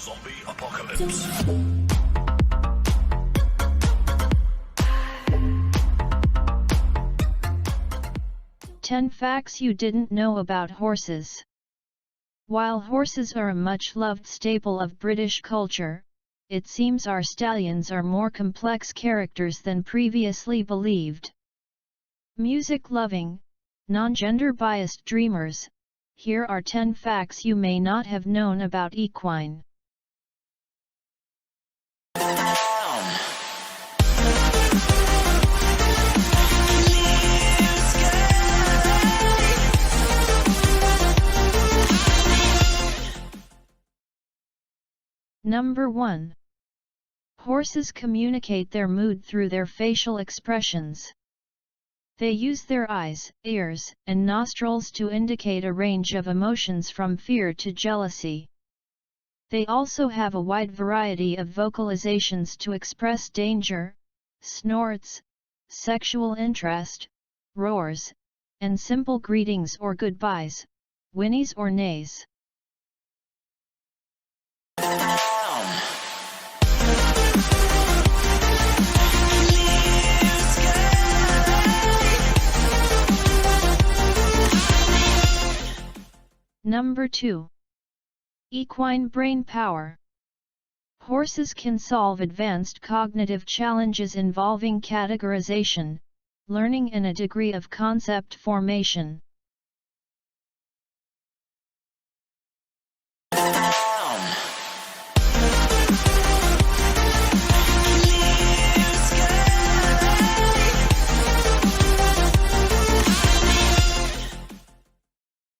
Zombie apocalypse. 10 facts you didn't know about horses. While horses are a much-loved staple of British culture, it seems our stallions are more complex characters than previously believed. Music-loving, non-gender-biased dreamers, here are 10 facts you may not have known about equine. Number 1. Horses communicate their mood through their facial expressions. They use their eyes, ears, and nostrils to indicate a range of emotions from fear to jealousy. They also have a wide variety of vocalizations to express danger, snorts, sexual interest, roars, and simple greetings or goodbyes, whinnies or neighs. Number 2. Equine brain power. Horses can solve advanced cognitive challenges involving categorization, learning and a degree of concept formation.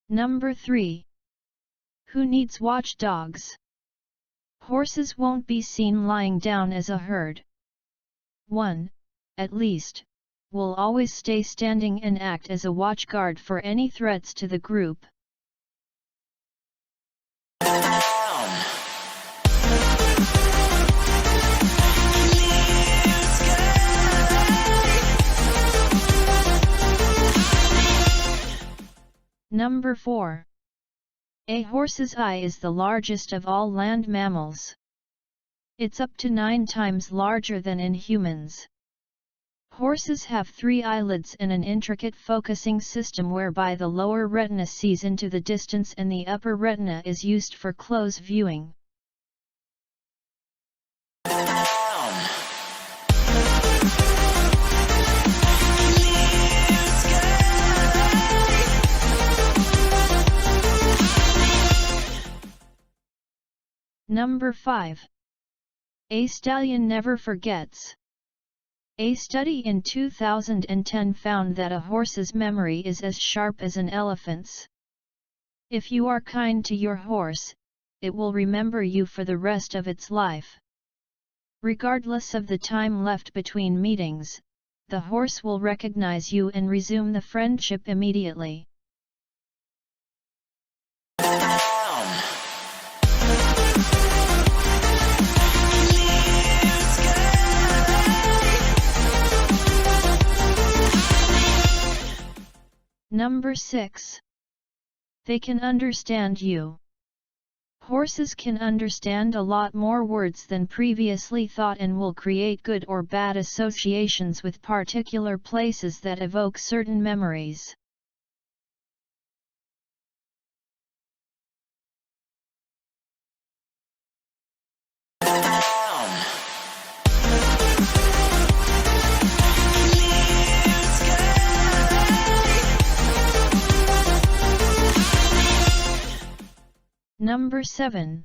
Number 3. Who needs watchdogs? Horses won't be seen lying down as a herd. One, at least, will always stay standing and act as a watchguard for any threats to the group. Number 4. A horse's eye is the largest of all land mammals. It's up to 9 times larger than in humans. Horses have 3 eyelids and an intricate focusing system whereby the lower retina sees into the distance and the upper retina is used for close viewing. Number 5. A stallion never forgets. A study in 2010 found that a horse's memory is as sharp as an elephant's. If you are kind to your horse, it will remember you for the rest of its life. Regardless of the time left between meetings, the horse will recognize you and resume the friendship immediately. Number 6. They can understand you. Horses can understand a lot more words than previously thought and will create good or bad associations with particular places that evoke certain memories. Number 7.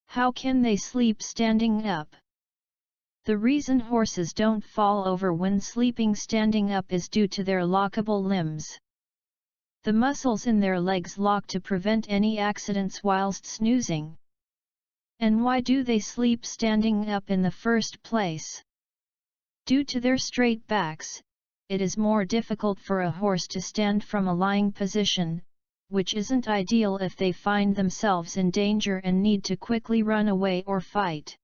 How can they sleep standing up? The reason horses don't fall over when sleeping standing up is due to their lockable limbs. The muscles in their legs lock to prevent any accidents whilst snoozing. And why do they sleep standing up in the first place? Due to their straight backs, it is more difficult for a horse to stand from a lying position, which isn't ideal if they find themselves in danger and need to quickly run away or fight.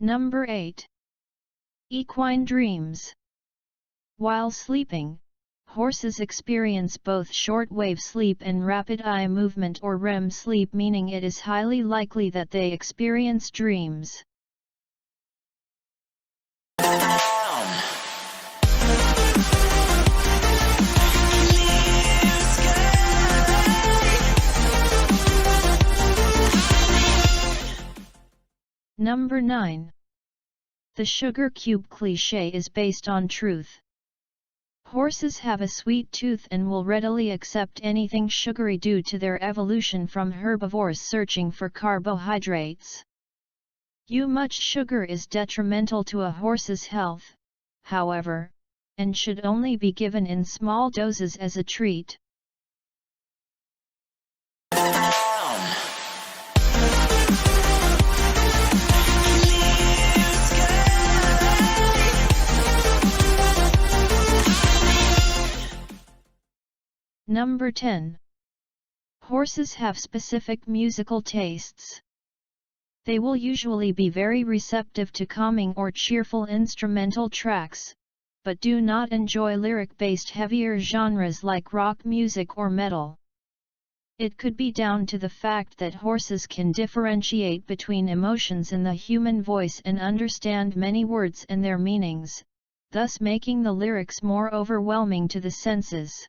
Number 8. Equine dreams. While sleeping, horses experience both shortwave sleep and rapid eye movement or REM sleep, meaning it is highly likely that they experience dreams. Number 9. The sugar cube cliché is based on truth. Horses have a sweet tooth and will readily accept anything sugary due to their evolution from herbivores searching for carbohydrates. Too much sugar is detrimental to a horse's health, however, and should only be given in small doses as a treat. Number 10. Horses have specific musical tastes. They will usually be very receptive to calming or cheerful instrumental tracks, but do not enjoy lyric-based heavier genres like rock music or metal. It could be down to the fact that horses can differentiate between emotions in the human voice and understand many words and their meanings, thus making the lyrics more overwhelming to the senses.